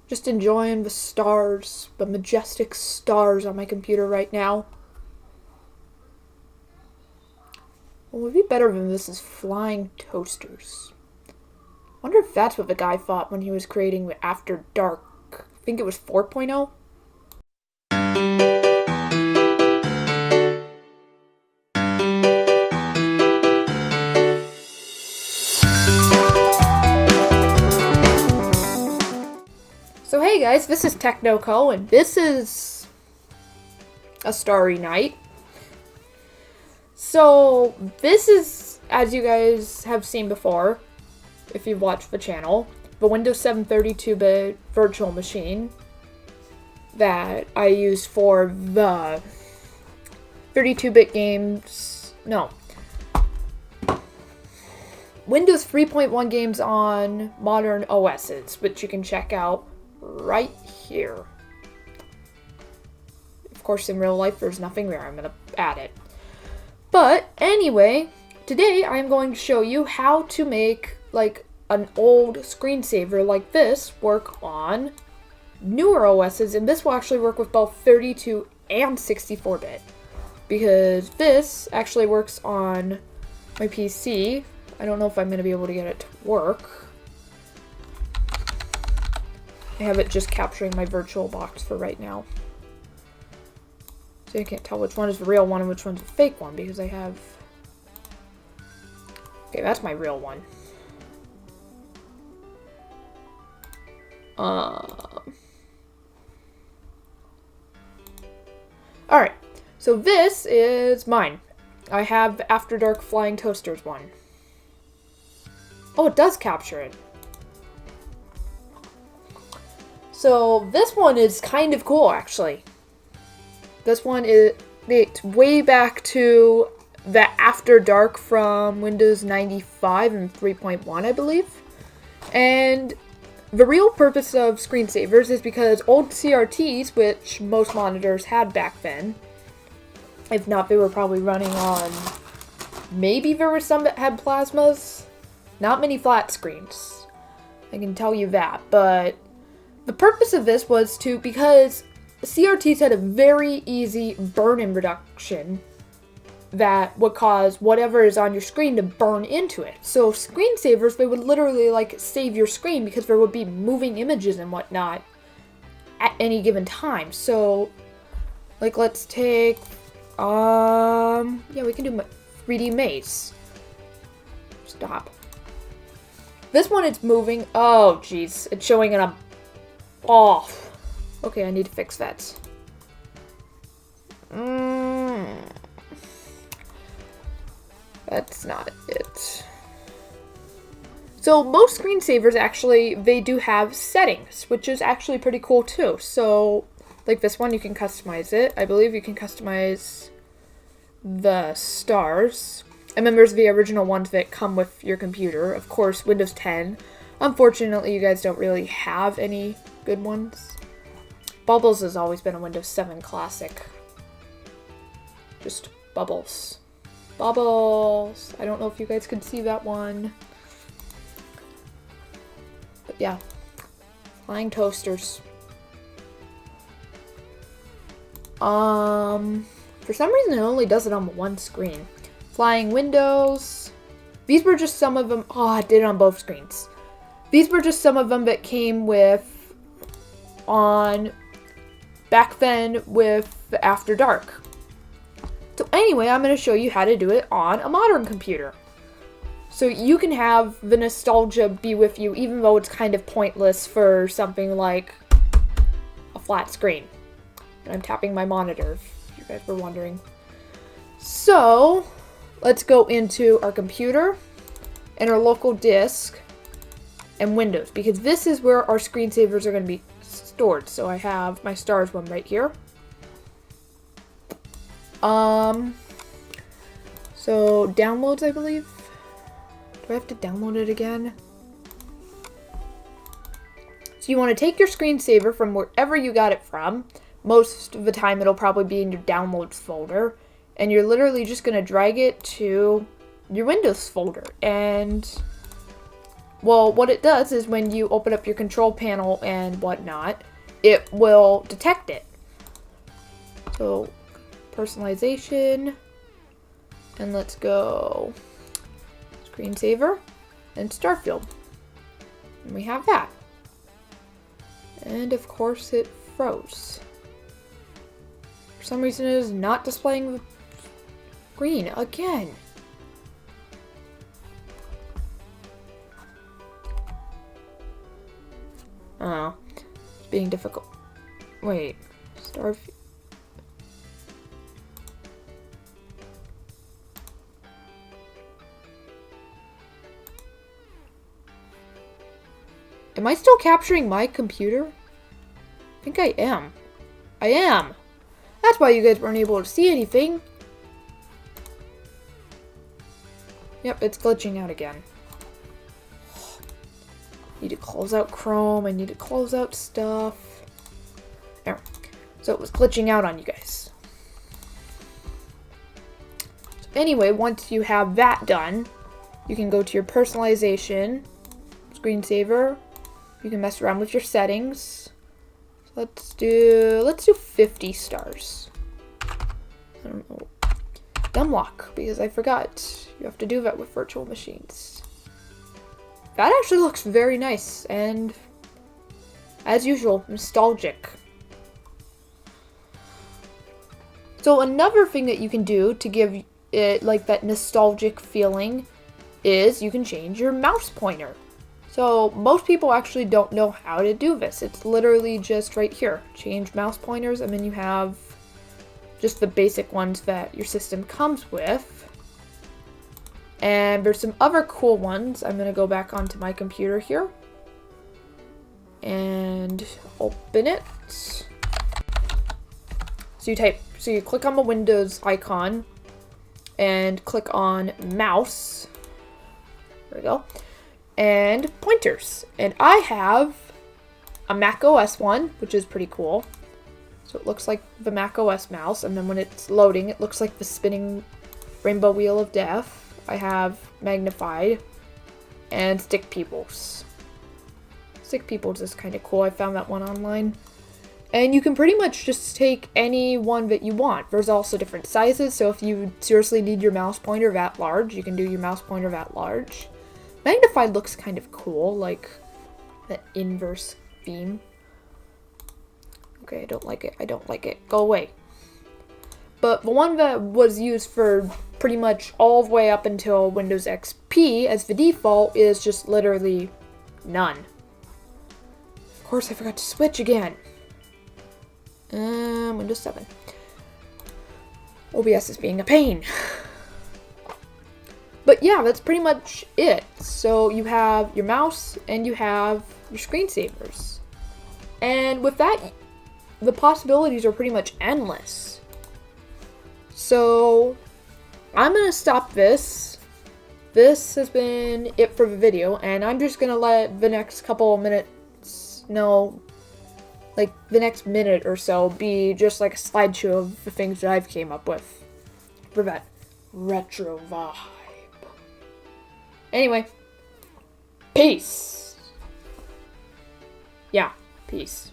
Just enjoying the stars, the majestic stars on my computer right now. What would be better than this is flying toasters. Wonder if that's what the guy thought when he was creating After Dark. I think it was 4.0. So hey guys, this is Technoko, and this is a starry night. So this is, as you guys have seen before, if you've watched the channel, the Windows 7 32-bit virtual machine that I use for the 32-bit games, Windows 3.1 games on modern OSs, which you can check out right here. Of course, in real life, there's nothing there. I'm going to add it. But anyway, today I'm going to show you how to make like an old screensaver like this work on newer OSs, and this will actually work with both 32 and 64-bit, because this actually works on my PC. I don't know if I'm going to be able to get it to work. I have it just capturing my virtual box for right now. So you can't tell which one is the real one and which one's the fake one, because I have... Okay, that's my real one. Alright, so this is mine. I have the After Dark Flying Toasters one. Oh, it does capture it. So this one is kind of cool, actually. This one is dates way back to the After Dark from Windows 95 and 3.1, I believe. And the real purpose of screensavers is because old CRTs, which most monitors had back then, if not, they were probably running on, maybe there were some that had plasmas, not many flat screens. I can tell you that, but the purpose of this was because CRTs had a very easy burn-in reduction that would cause whatever is on your screen to burn into it. So screensavers, they would literally like save your screen because there would be moving images and whatnot at any given time. So like let's take, yeah, we can do 3D maze. Stop. This one, it's moving. Oh, jeez. It's showing it up. Oh. Okay, I need to fix that. That's not it. So most screensavers actually, they do have settings, which is actually pretty cool too. So like this one, you can customize it. I believe you can customize the stars. And then there's the original ones that come with your computer. Of course, Windows 10. Unfortunately, you guys don't really have any good ones. Bubbles has always been a Windows 7 classic. Just bubbles. Bubbles! I don't know if you guys can see that one. But yeah. Flying toasters. For some reason it only does it on one screen. Flying windows. These were just some of them. Oh, I did it on both screens. These were just some of them that came with on back then with the After Dark. So anyway, I'm going to show you how to do it on a modern computer. So you can have the nostalgia be with you, even though it's kind of pointless for something like a flat screen. And I'm tapping my monitor, if you guys were wondering. So let's go into our computer and our local disk and Windows, because this is where our screensavers are going to be stored. So I have my stars one right here. So downloads, I believe. Do I have to download it again? So you want to take your screensaver from wherever you got it from. Most of the time it'll probably be in your downloads folder. And you're literally just going to drag it to your Windows folder. And Well, what it does is when you open up your control panel and whatnot, it will detect it. So, personalization, and let's go screensaver and Starfield. And we have that. And of course it froze. For some reason it is not displaying the green again. Oh, it's being difficult. Wait, Starfield. Am I still capturing my computer? I think I am. I am. That's why you guys weren't able to see anything. Yep, it's glitching out again. Need to close out Chrome. I need to close out stuff. There. So it was glitching out on you guys. So anyway, once you have that done, you can go to your personalization, screensaver. You can mess around with your settings. So let's do 50 stars. I don't know. Dumb luck, because I forgot. You have to do that with virtual machines. That actually looks very nice and, as usual, nostalgic. So another thing that you can do to give it like that nostalgic feeling is you can change your mouse pointer. So most people actually don't know how to do this. It's literally just right here. Change mouse pointers, and then you have just the basic ones that your system comes with. And there's some other cool ones. I'm gonna go back onto my computer here and open it. So you click on the Windows icon and click on mouse. There we go. And pointers. And I have a Mac OS one, which is pretty cool. So it looks like the Mac OS mouse, and then when it's loading, it looks like the spinning rainbow wheel of death. I have magnified and stick peoples. Stick peoples is kind of cool. I found that one online. And you can pretty much just take any one that you want. There's also different sizes, so if you seriously need your mouse pointer that large, you can do your mouse pointer that large. Magnified looks kind of cool, like the inverse theme. Okay, I don't like it. I don't like it. Go away. But the one that was used for pretty much all the way up until Windows XP as the default is just literally none. Of course, I forgot to switch again. Windows 7. OBS is being a pain. But yeah, that's pretty much it. So you have your mouse and you have your screensavers. And with that, the possibilities are pretty much endless. So I'm going to stop this. This has been it for the video, and I'm just going to let the next couple of minutes, like the next minute or so, be just like a slideshow of the things that I've came up with for that retro vibe. Anyway, peace. Yeah, peace.